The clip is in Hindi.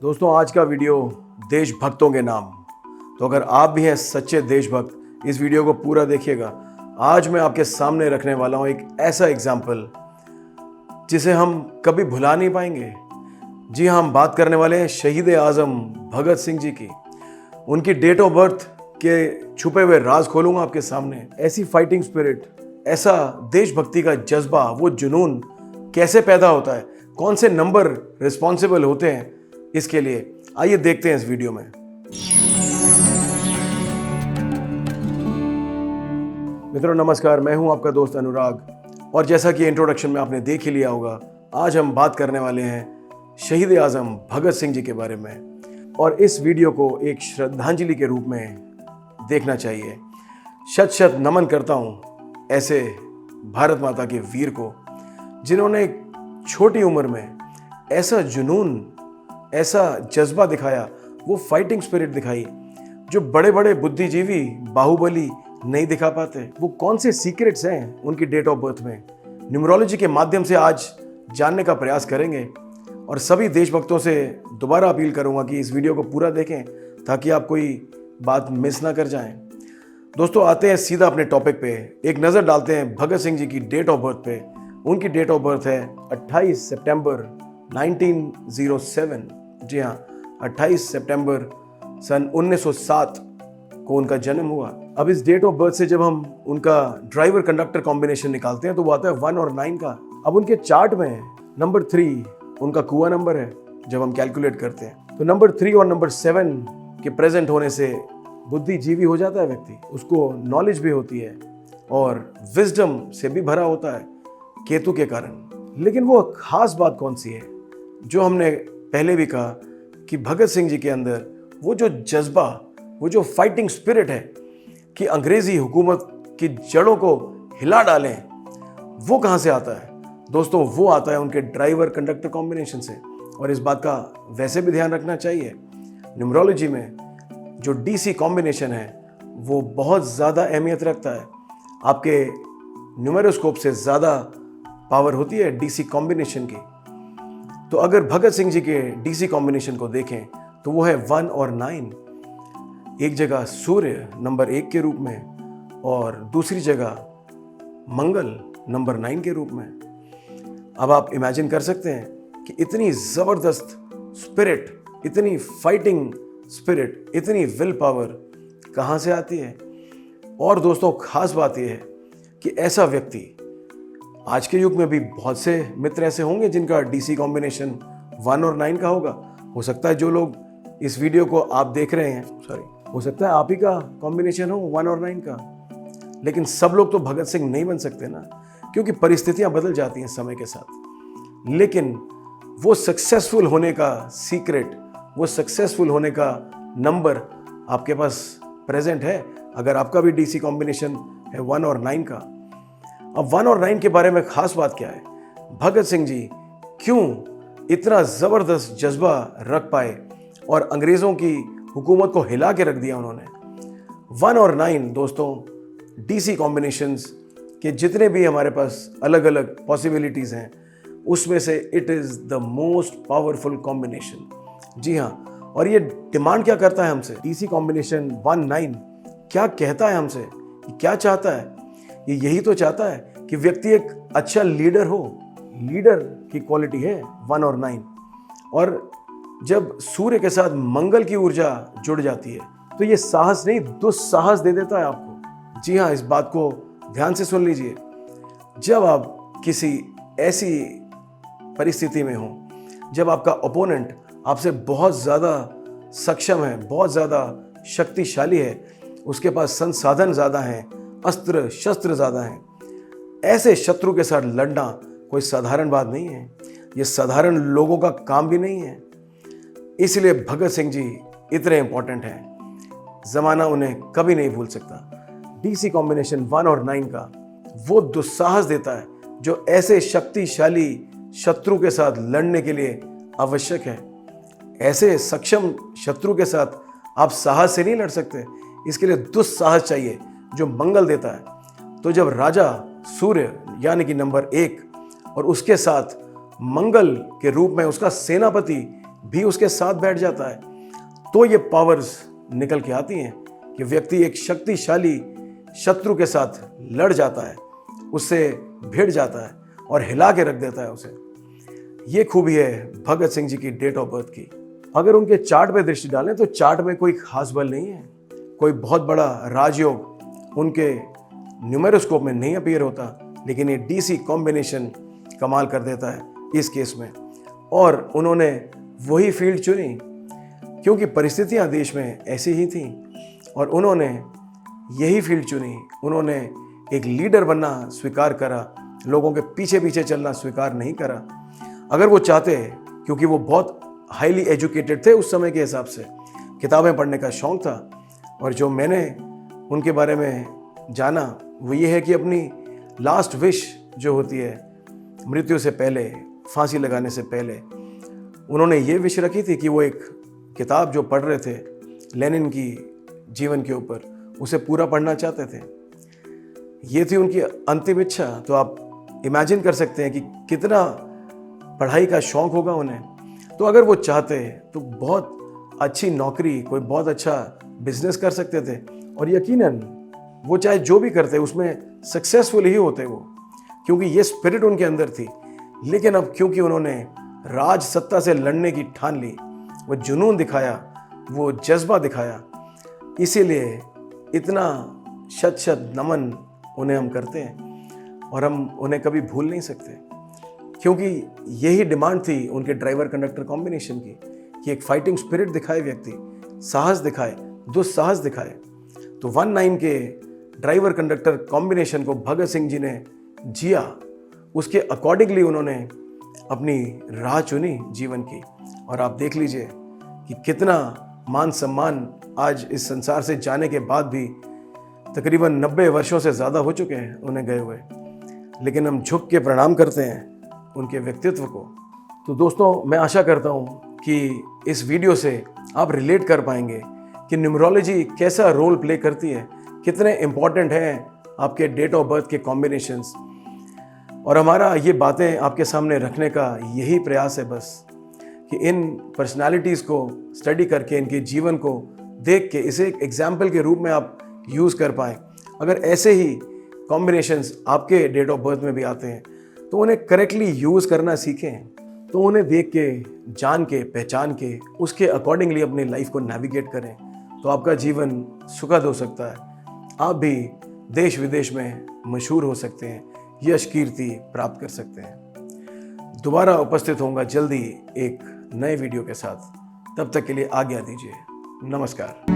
दोस्तों आज का वीडियो देशभक्तों के नाम। तो अगर आप भी हैं सच्चे देशभक्त, इस वीडियो को पूरा देखिएगा। आज मैं आपके सामने रखने वाला हूं एक ऐसा एग्जाम्पल जिसे हम कभी भुला नहीं पाएंगे। जी हाँ, हम बात करने वाले हैं शहीद आज़म भगत सिंह जी की। उनकी डेट ऑफ बर्थ के छुपे हुए राज खोलूंगा आपके सामने। ऐसी फाइटिंग स्पिरिट, ऐसा देशभक्ति का जज्बा, वो जुनून कैसे पैदा होता है, कौन से नंबर रिस्पॉन्सिबल होते हैं इसके लिए, आइए देखते हैं इस वीडियो में। मित्रों नमस्कार, मैं हूं आपका दोस्त अनुराग और जैसा कि इंट्रोडक्शन में आपने देख ही लिया होगा, आज हम बात करने वाले हैं शहीद आज़म भगत सिंह जी के बारे में। और इस वीडियो को एक श्रद्धांजलि के रूप में देखना चाहिए। शत शत नमन करता हूं ऐसे भारत माता के वीर को जिन्होंने एक छोटी उम्र में ऐसा जुनून, ऐसा जज्बा दिखाया, वो फाइटिंग स्पिरिट दिखाई जो बड़े बड़े बुद्धिजीवी, बाहुबली नहीं दिखा पाते। वो कौन से सीक्रेट्स हैं उनकी डेट ऑफ बर्थ में, न्यूमरोलॉजी के माध्यम से आज जानने का प्रयास करेंगे। और सभी देशभक्तों से दोबारा अपील करूंगा कि इस वीडियो को पूरा देखें ताकि आप कोई बात मिस ना कर जाएं। दोस्तों आते हैं सीधा अपने टॉपिक पे, एक नज़र डालते हैं भगत सिंह जी की डेट ऑफ बर्थ पे। उनकी डेट ऑफ बर्थ है 28 सितंबर 1907। जी हाँ, 28 सितंबर सन 1907 को उनका जन्म हुआ। अब इस डेट ऑफ बर्थ से जब हम उनका ड्राइवर कंडक्टर कॉम्बिनेशन निकालते हैं तो वो आता है 1 और 9 का। अब उनके चार्ट में नंबर 3 उनका कुआ नंबर है। जब हम कैलकुलेट करते हैं तो नंबर 3 और नंबर 7 के प्रेजेंट होने से बुद्धिजीवी हो जाता है व्यक्ति, उसको नॉलेज भी होती है और विजडम से भी भरा होता है केतु के कारण। लेकिन वो खास बात कौन सी है जो हमने पहले भी कहा कि भगत सिंह जी के अंदर वो जो जज्बा, वो जो फाइटिंग स्पिरिट है कि अंग्रेजी हुकूमत की जड़ों को हिला डालें, वो कहाँ से आता है दोस्तों? वो आता है उनके ड्राइवर कंडक्टर कॉम्बिनेशन से। और इस बात का वैसे भी ध्यान रखना चाहिए, न्यूमरोलॉजी में जो डीसी कॉम्बिनेशन है वो बहुत ज़्यादा अहमियत रखता है। आपके न्यूमेरोस्कोप से ज़्यादा पावर होती है डीसी कॉम्बिनेशन की। तो अगर भगत सिंह जी के डीसी कॉम्बिनेशन को देखें तो वो है 1 और 9। एक जगह सूर्य नंबर 1 के रूप में और दूसरी जगह मंगल नंबर 9 के रूप में। अब आप इमेजिन कर सकते हैं कि इतनी ज़बरदस्त स्पिरिट, इतनी फाइटिंग स्पिरिट, इतनी विल पावर कहाँ से आती है? और दोस्तों खास बात यह है कि ऐसा व्यक्ति, आज के युग में भी बहुत से मित्र ऐसे होंगे जिनका डीसी कॉम्बिनेशन 1 और 9 का होगा। हो सकता है जो लोग इस वीडियो को आप देख रहे हैं, हो सकता है आप ही का कॉम्बिनेशन हो 1 और 9 का। लेकिन सब लोग तो भगत सिंह नहीं बन सकते ना, क्योंकि परिस्थितियां बदल जाती हैं समय के साथ। लेकिन वो सक्सेसफुल होने का सीक्रेट, वो सक्सेसफुल होने का नंबर आपके पास प्रेजेंट है अगर आपका भी डीसी कॉम्बिनेशन है 1 और 9 का। अब 1 और 9 के बारे में खास बात क्या है? भगत सिंह जी क्यों इतना ज़बरदस्त जज्बा रख पाए और अंग्रेज़ों की हुकूमत को हिला के रख दिया उन्होंने? 1 और 9 दोस्तों डीसी कॉम्बिनेशंस के जितने भी हमारे पास अलग अलग पॉसिबिलिटीज़ हैं उसमें से it is the most powerful combination. जी हाँ, और ये डिमांड क्या करता है हमसे? डीसी कॉम्बिनेशन 1-9 क्या कहता है हमसे, क्या चाहता है? ये यही तो चाहता है कि व्यक्ति एक अच्छा लीडर हो। लीडर की क्वालिटी है 1 और 9। और जब सूर्य के साथ मंगल की ऊर्जा जुड़ जाती है तो ये साहस नहीं, दुस्साहस दे देता है आपको। जी हाँ, इस बात को ध्यान से सुन लीजिए। जब आप किसी ऐसी परिस्थिति में हो जब आपका ओपोनेंट आपसे बहुत ज़्यादा सक्षम है, बहुत ज़्यादा शक्तिशाली है, उसके पास संसाधन ज़्यादा हैं, अस्त्र शस्त्र ज़्यादा हैं, ऐसे शत्रु के साथ लड़ना कोई साधारण बात नहीं है। ये साधारण लोगों का काम भी नहीं है। इसलिए भगत सिंह जी इतने इंपॉर्टेंट हैं, ज़माना उन्हें कभी नहीं भूल सकता। डीसी कॉम्बिनेशन 1 और 9 का वो दुस्साहस देता है जो ऐसे शक्तिशाली शत्रु के साथ लड़ने के लिए आवश्यक है। ऐसे सक्षम शत्रु के साथ आप साहस से नहीं लड़ सकते, इसके लिए दुस्साहस चाहिए जो मंगल देता है। तो जब राजा सूर्य यानी कि नंबर 1 और उसके साथ मंगल के रूप में उसका सेनापति भी उसके साथ बैठ जाता है, तो ये पावर्स निकल के आती हैं कि व्यक्ति एक शक्तिशाली शत्रु के साथ लड़ जाता है, उससे भिड़ जाता है और हिला के रख देता है उसे। ये खूबी है भगत सिंह जी की डेट ऑफ बर्थ की। अगर उनके चार्ट पे दृष्टि डालें तो चार्ट में कोई खास बल नहीं है, कोई बहुत बड़ा राजयोग उनके न्यूमेरोस्कोप में नहीं अपीयर होता, लेकिन ये डीसी कॉम्बिनेशन कमाल कर देता है इस केस में। और उन्होंने वही फील्ड चुनी क्योंकि परिस्थितियां देश में ऐसी ही थीं और उन्होंने यही फील्ड चुनी। उन्होंने एक लीडर बनना स्वीकार करा, लोगों के पीछे पीछे चलना स्वीकार नहीं करा। अगर वो चाहते, क्योंकि वो बहुत हाईली एजुकेटेड थे उस समय के हिसाब से, किताबें पढ़ने का शौक़ था, और जो मैंने उनके बारे में जाना वो ये है कि अपनी लास्ट विश जो होती है मृत्यु से पहले, फांसी लगाने से पहले, उन्होंने ये विश रखी थी कि वो एक किताब जो पढ़ रहे थे लेनिन की जीवन के ऊपर, उसे पूरा पढ़ना चाहते थे। ये थी उनकी अंतिम इच्छा। तो आप इमेजिन कर सकते हैं कि कितना पढ़ाई का शौक़ होगा उन्हें। तो अगर वो चाहते तो बहुत अच्छी नौकरी, कोई बहुत अच्छा बिजनेस कर सकते थे, और यकीनन वो चाहे जो भी करते उसमें सक्सेसफुल ही होते वो, क्योंकि ये स्पिरिट उनके अंदर थी। लेकिन अब क्योंकि उन्होंने राज सत्ता से लड़ने की ठान ली, वो जुनून दिखाया, वो जज्बा दिखाया, इसीलिए इतना शत शत नमन उन्हें हम करते हैं और हम उन्हें कभी भूल नहीं सकते, क्योंकि यही डिमांड थी उनके ड्राइवर कंडक्टर कॉम्बिनेशन की कि एक फाइटिंग स्पिरिट दिखाए व्यक्ति, साहस दिखाए, दुस्साहस दिखाए। तो 19 के ड्राइवर कंडक्टर कॉम्बिनेशन को भगत सिंह जी ने जिया, उसके अकॉर्डिंगली उन्होंने अपनी राह चुनी जीवन की। और आप देख लीजिए कि कितना मान सम्मान आज इस संसार से जाने के बाद भी, तकरीबन 90 वर्षों से ज़्यादा हो चुके हैं उन्हें गए हुए, लेकिन हम झुक के प्रणाम करते हैं उनके व्यक्तित्व को। तो दोस्तों, मैं आशा करता हूँ कि इस वीडियो से आप रिलेट कर पाएंगे कि न्यूमरोलॉजी कैसा रोल प्ले करती है, कितने इम्पॉर्टेंट हैं आपके डेट ऑफ बर्थ के कॉम्बिनेशंस। और हमारा ये बातें आपके सामने रखने का यही प्रयास है बस, कि इन पर्सनालिटीज़ को स्टडी करके, इनके जीवन को देख के इसे एक एग्जाम्पल के रूप में आप यूज़ कर पाएँ। अगर ऐसे ही कॉम्बिनेशंस आपके डेट ऑफ बर्थ में भी आते हैं तो उन्हें करेक्टली यूज़ करना सीखें, तो उन्हें देख के, जान के, पहचान के, उसके अकॉर्डिंगली अपनी लाइफ को नेविगेट करें, तो आपका जीवन सुखद हो सकता है। आप भी देश विदेश में मशहूर हो सकते हैं, यश कीर्ति प्राप्त कर सकते हैं। दोबारा उपस्थित होऊंगा जल्दी एक नए वीडियो के साथ। तब तक के लिए आज्ञा दीजिए। नमस्कार।